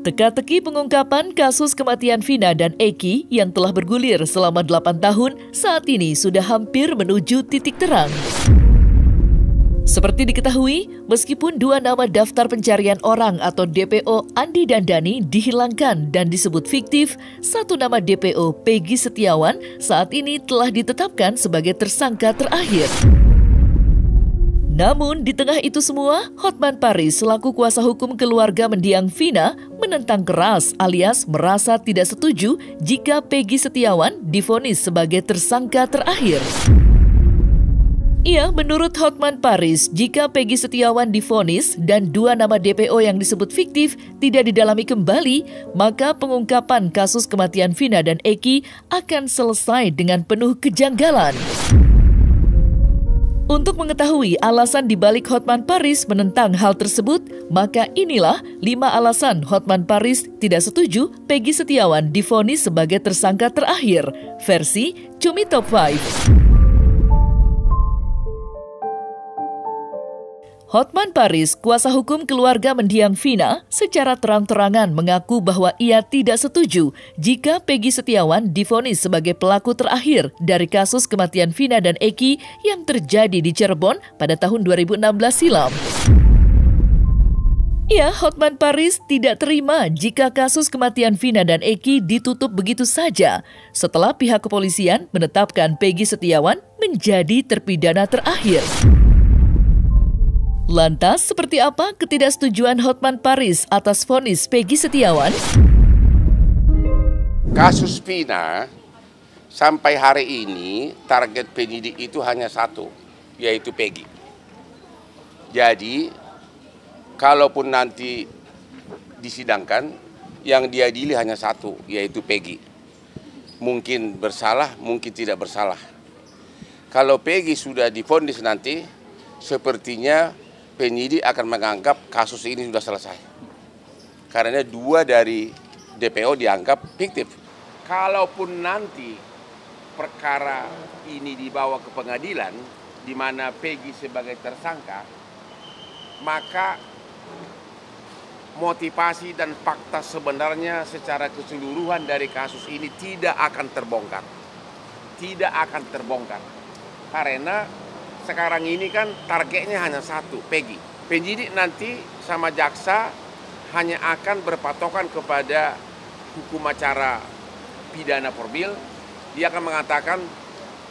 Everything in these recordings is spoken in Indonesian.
Teka-teki pengungkapan kasus kematian Vina dan Eki yang telah bergulir selama 8 tahun saat ini sudah hampir menuju titik terang. Seperti diketahui, meskipun 2 nama daftar pencarian orang atau DPO Andi dan Dani dihilangkan dan disebut fiktif, 1 nama DPO Peggy Setiawan saat ini telah ditetapkan sebagai tersangka terakhir. Namun, di tengah itu semua, Hotman Paris selaku kuasa hukum keluarga mendiang Vina menentang keras alias merasa tidak setuju jika Peggy Setiawan divonis sebagai tersangka terakhir. Menurut Hotman Paris, jika Peggy Setiawan divonis dan 2 nama DPO yang disebut fiktif tidak didalami kembali, maka pengungkapan kasus kematian Vina dan Eki akan selesai dengan penuh kejanggalan. Untuk mengetahui alasan dibalik Hotman Paris menentang hal tersebut, maka inilah 5 alasan Hotman Paris tidak setuju Peggy Setiawan divonis sebagai tersangka terakhir, versi Cumi Top 5. Hotman Paris, kuasa hukum keluarga mendiang Vina, secara terang-terangan mengaku bahwa ia tidak setuju jika Peggy Setiawan divonis sebagai pelaku terakhir dari kasus kematian Vina dan Eki yang terjadi di Cirebon pada tahun 2016 silam. Hotman Paris tidak terima jika kasus kematian Vina dan Eki ditutup begitu saja setelah pihak kepolisian menetapkan Peggy Setiawan menjadi terpidana terakhir. Lantas, seperti apa ketidaksetujuan Hotman Paris atas vonis Peggy Setiawan? Kasus Vina sampai hari ini target penyidik itu hanya 1, yaitu Peggy. Jadi, kalaupun nanti disidangkan, yang diadili hanya 1, yaitu Peggy. Mungkin bersalah, mungkin tidak bersalah. Kalau Peggy sudah divonis nanti, sepertinya penyidik akan menganggap kasus ini sudah selesai. Karena 2 dari DPO dianggap fiktif. Kalaupun nanti perkara ini dibawa ke pengadilan, di mana Peggy sebagai tersangka, maka motivasi dan fakta sebenarnya secara keseluruhan dari kasus ini tidak akan terbongkar. Tidak akan terbongkar. Karena sekarang ini kan targetnya hanya 1, Peggy. Penyidik nanti sama jaksa hanya akan berpatokan kepada hukum acara pidana formil. Dia akan mengatakan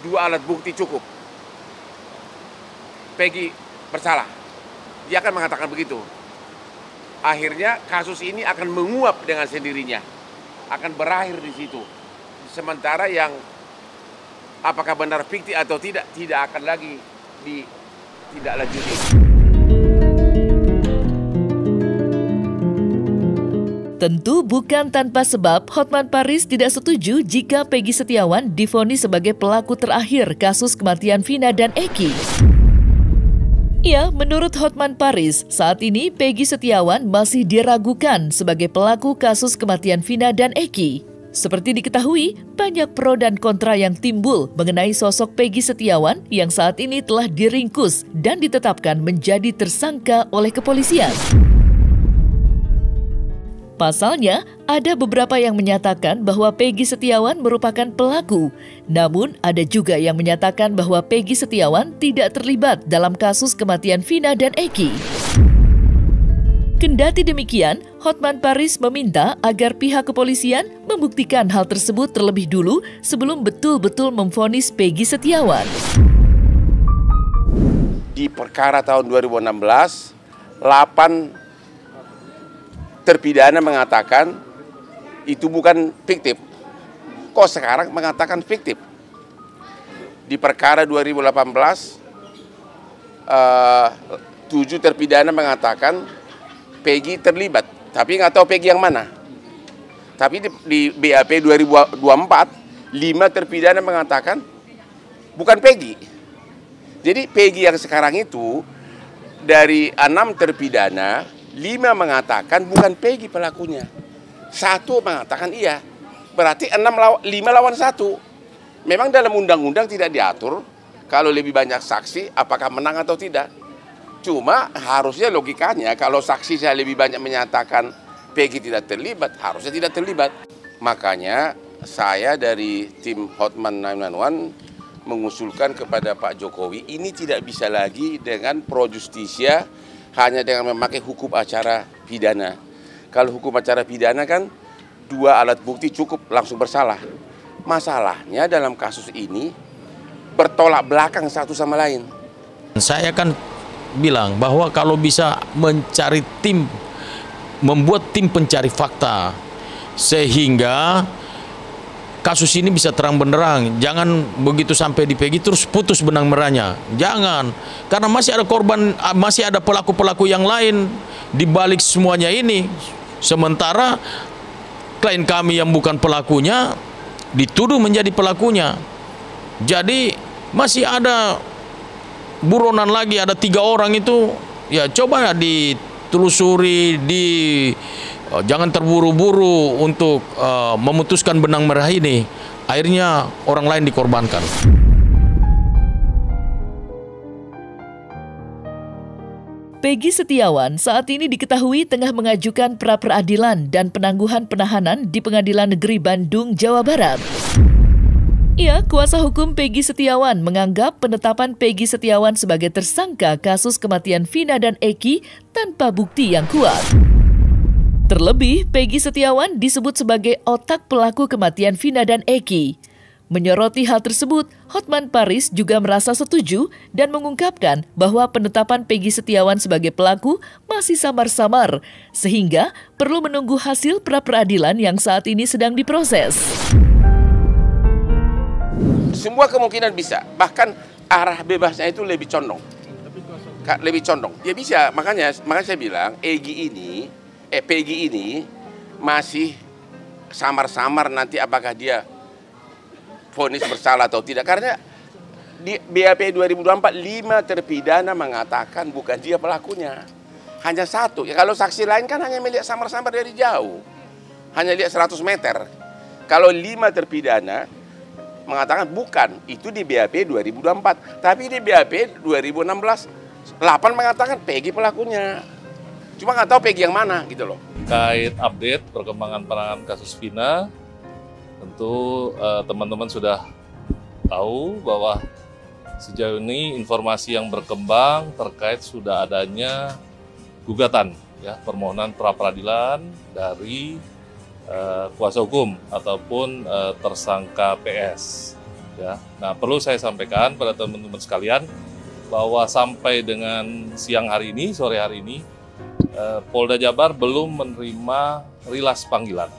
2 alat bukti cukup. Peggy bersalah. Dia akan mengatakan begitu. Akhirnya kasus ini akan menguap dengan sendirinya. Akan berakhir di situ. Sementara yang apakah benar fiktif atau tidak akan lagi ditindaklanjuti. Tentu bukan tanpa sebab Hotman Paris tidak setuju jika Peggy Setiawan divonis sebagai pelaku terakhir kasus kematian Vina dan Eki. Menurut Hotman Paris, saat ini Peggy Setiawan masih diragukan sebagai pelaku kasus kematian Vina dan Eki. Seperti diketahui, banyak pro dan kontra yang timbul mengenai sosok Peggy Setiawan yang saat ini telah diringkus dan ditetapkan menjadi tersangka oleh kepolisian. Pasalnya, ada beberapa yang menyatakan bahwa Peggy Setiawan merupakan pelaku. Namun, ada juga yang menyatakan bahwa Peggy Setiawan tidak terlibat dalam kasus kematian Vina dan Eki. Kendati demikian, Hotman Paris meminta agar pihak kepolisian membuktikan hal tersebut terlebih dulu sebelum betul-betul memvonis Peggy Setiawan. Di perkara tahun 2016, 8 terpidana mengatakan itu bukan fiktif. Kok sekarang mengatakan fiktif? Di perkara 2018, 7 terpidana mengatakan Peggy terlibat, tapi nggak tahu Peggy yang mana. Tapi di BAP 2024, 5 terpidana mengatakan bukan Peggy. Jadi Peggy yang sekarang itu, dari 6 terpidana, 5 mengatakan bukan Peggy pelakunya. 1 mengatakan iya. Berarti 5 lawan 1. Memang dalam undang-undang tidak diatur kalau lebih banyak saksi apakah menang atau tidak. Cuma harusnya logikanya kalau saksi saya lebih banyak menyatakan Peggy tidak terlibat, harusnya tidak terlibat. Makanya saya dari tim Hotman 911 mengusulkan kepada Pak Jokowi, ini tidak bisa lagi dengan pro justisia hanya dengan memakai hukum acara pidana. Kalau hukum acara pidana kan 2 alat bukti cukup langsung bersalah. Masalahnya dalam kasus ini bertolak belakang satu sama lain. Saya kan bilang bahwa kalau bisa mencari tim, membuat tim pencari fakta sehingga kasus ini bisa terang benderang. Jangan begitu sampai di Peggy terus putus benang merahnya. Jangan, karena masih ada korban, masih ada pelaku-pelaku yang lain di balik semuanya ini. Sementara klien kami yang bukan pelakunya dituduh menjadi pelakunya. Jadi masih ada buronan lagi, ada 3 orang itu. Ya coba ditelusuri, jangan terburu-buru untuk memutuskan benang merah ini. Akhirnya orang lain dikorbankan. Peggy Setiawan saat ini diketahui tengah mengajukan pra-peradilan dan penangguhan penahanan di Pengadilan Negeri Bandung, Jawa Barat. Ya, kuasa hukum Peggy Setiawan menganggap penetapan Peggy Setiawan sebagai tersangka kasus kematian Vina dan Eki tanpa bukti yang kuat. Terlebih, Peggy Setiawan disebut sebagai otak pelaku kematian Vina dan Eki. Menyoroti hal tersebut, Hotman Paris juga merasa setuju dan mengungkapkan bahwa penetapan Peggy Setiawan sebagai pelaku masih samar-samar, sehingga perlu menunggu hasil pra-peradilan yang saat ini sedang diproses. Semua kemungkinan bisa, bahkan arah bebasnya itu lebih condong. Lebih condong. Ya bisa, makanya saya bilang Peggy ini masih samar-samar nanti apakah dia vonis bersalah atau tidak. Karena di BAP 2024 5 terpidana mengatakan bukan dia pelakunya. Hanya 1. Ya, kalau saksi lain kan hanya melihat samar-samar dari jauh. Hanya lihat 100 meter. Kalau 5 terpidana mengatakan bukan, itu di BAP 2024. Tapi di BAP 2016 8 mengatakan Peggy pelakunya. Cuma nggak tahu Peggy yang mana gitu loh. Terkait update perkembangan penanganan kasus Vina, tentu teman-teman sudah tahu bahwa sejauh ini informasi yang berkembang terkait sudah adanya gugatan, ya, permohonan pra-peradilan dari kuasa hukum ataupun tersangka PS. Ya. Nah, perlu saya sampaikan pada teman-teman sekalian bahwa sampai dengan siang hari ini, sore hari ini, Polda Jabar belum menerima rilas panggilan,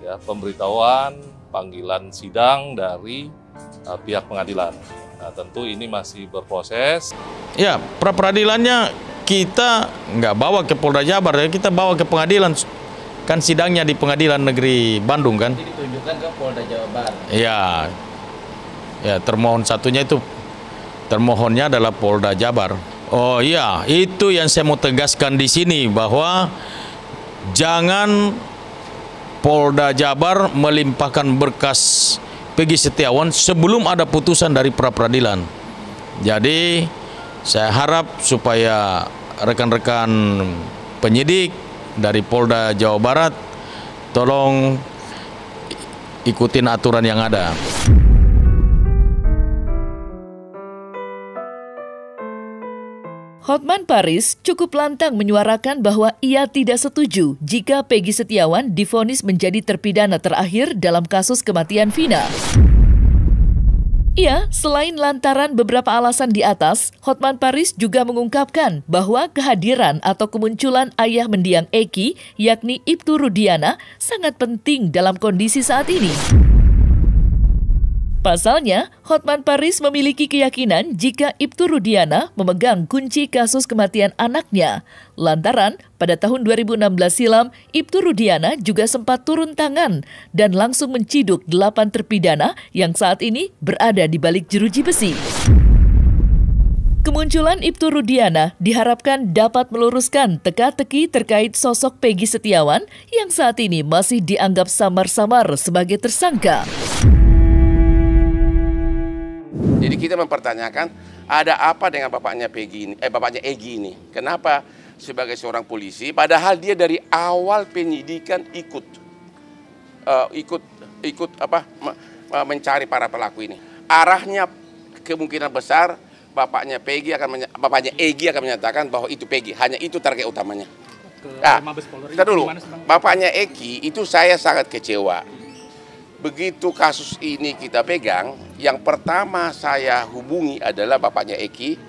ya, pemberitahuan panggilan sidang dari pihak pengadilan. Nah, tentu ini masih berproses. Ya, pra-peradilannya kita nggak bawa ke Polda Jabar, ya, kita bawa ke pengadilan. Kan sidangnya di Pengadilan Negeri Bandung kan? Jadi ditunjukkan ke Polda Jawa Barat. Ya, ya, termohon satunya itu, termohonnya adalah Polda Jabar. Oh iya, itu yang saya mau tegaskan di sini, bahwa jangan Polda Jabar melimpahkan berkas Peggy Setiawan sebelum ada putusan dari pra-peradilan. Jadi saya harap supaya rekan-rekan penyidik dari Polda Jawa Barat tolong ikutin aturan yang ada. Hotman Paris cukup lantang menyuarakan bahwa ia tidak setuju jika Peggy Setiawan divonis menjadi terpidana terakhir dalam kasus kematian Vina. Ya, selain lantaran beberapa alasan di atas, Hotman Paris juga mengungkapkan bahwa kehadiran atau kemunculan ayah mendiang Eki, yakni Ibtu Rudiana, sangat penting dalam kondisi saat ini. Pasalnya, Hotman Paris memiliki keyakinan jika Ibtu Rudiana memegang kunci kasus kematian anaknya. Lantaran, pada tahun 2016 silam, Ibtu Rudiana juga sempat turun tangan dan langsung menciduk 8 terpidana yang saat ini berada di balik jeruji besi. Kemunculan Ibtu Rudiana diharapkan dapat meluruskan teka-teki terkait sosok Peggy Setiawan yang saat ini masih dianggap samar-samar sebagai tersangka. Jadi kita mempertanyakan ada apa dengan bapaknya Egi ini? Kenapa sebagai seorang polisi, padahal dia dari awal penyidikan ikut mencari para pelaku ini. Arahnya kemungkinan besar bapaknya Egy akan menyatakan bahwa itu Peggy, hanya itu target utamanya. Kita dulu, bapaknya Egy itu saya sangat kecewa. Begitu kasus ini kita pegang, yang pertama saya hubungi adalah bapaknya Egy,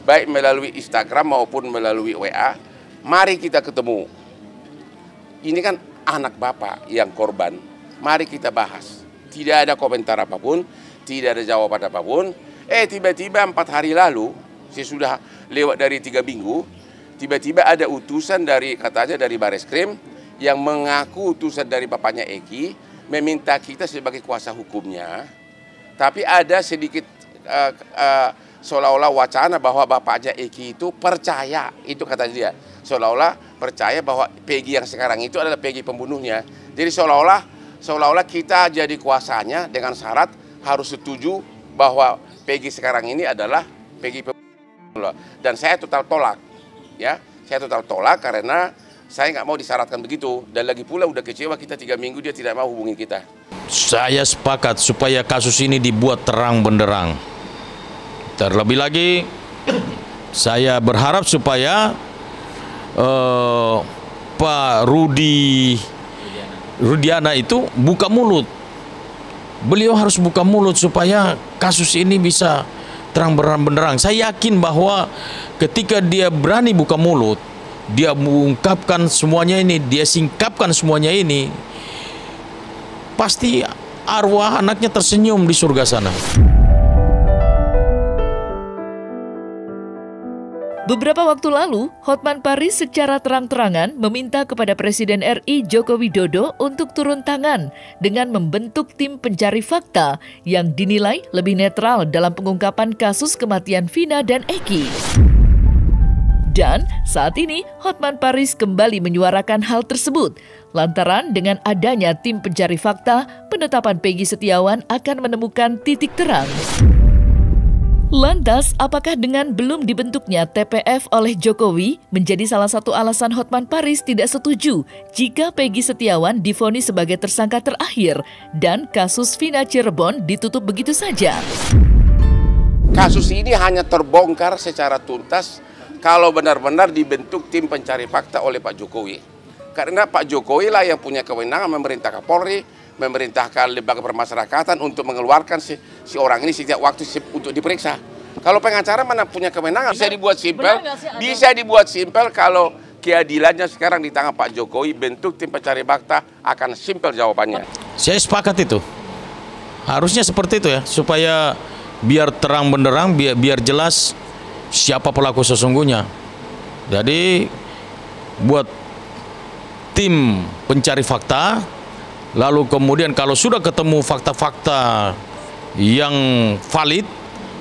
baik melalui Instagram maupun melalui WA. Mari kita ketemu. Ini kan anak bapak yang korban. Mari kita bahas. Tidak ada komentar apapun, tidak ada jawaban apapun. Tiba-tiba 4 hari lalu, sesudah lewat dari 3 minggu, tiba-tiba ada utusan katanya dari Bareskrim yang mengaku utusan dari bapaknya Egy, meminta kita sebagai kuasa hukumnya. Tapi ada sedikit seolah-olah wacana bahwa bapaknya Egy itu percaya, itu kata dia, seolah-olah percaya bahwa Peggy yang sekarang itu adalah Peggy pembunuhnya. Jadi seolah-olah kita jadi kuasanya dengan syarat harus setuju bahwa Peggy sekarang ini adalah Peggy pembunuh. Dan saya total tolak, ya, saya total tolak karena saya nggak mau disyaratkan begitu. Dan lagi pula udah kecewa kita 3 minggu dia tidak mau hubungi kita. Saya sepakat supaya kasus ini dibuat terang benderang. Terlebih lagi, saya berharap supaya Pak Rudiana itu buka mulut. Beliau harus buka mulut supaya kasus ini bisa terang benderang. Saya yakin bahwa ketika dia berani buka mulut, dia mengungkapkan semuanya ini, dia singkapkan semuanya ini, pasti arwah anaknya tersenyum di surga sana. Beberapa waktu lalu, Hotman Paris secara terang-terangan meminta kepada Presiden RI Joko Widodo untuk turun tangan dengan membentuk tim pencari fakta yang dinilai lebih netral dalam pengungkapan kasus kematian Vina dan Egy. Dan saat ini Hotman Paris kembali menyuarakan hal tersebut. Lantaran dengan adanya tim pencari fakta, penetapan Peggy Setiawan akan menemukan titik terang. Lantas, apakah dengan belum dibentuknya TPF oleh Jokowi menjadi salah satu alasan Hotman Paris tidak setuju jika Peggy Setiawan divonis sebagai tersangka terakhir dan kasus Vina Cirebon ditutup begitu saja? Kasus ini hanya terbongkar secara tuntas kalau benar-benar dibentuk tim pencari fakta oleh Pak Jokowi. Karena Pak Jokowi lah yang punya kewenangan memerintah Kapolri, memerintahkan lembaga permasyarakatan untuk mengeluarkan si orang ini setiap waktu untuk diperiksa. Kalau pengacara mana punya kewenangan? Bisa dibuat simpel, kalau keadilannya sekarang di tangan Pak Jokowi, bentuk tim pencari fakta akan simpel jawabannya. Saya sepakat itu. Harusnya seperti itu ya, supaya biar terang benderang, biar jelas siapa pelaku sesungguhnya. Jadi buat tim pencari fakta, lalu kemudian kalau sudah ketemu fakta-fakta yang valid,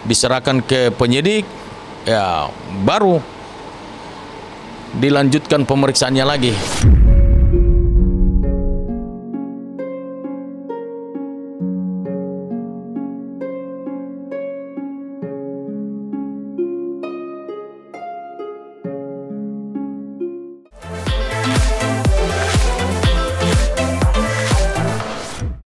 diserahkan ke penyidik, ya baru dilanjutkan pemeriksaannya lagi.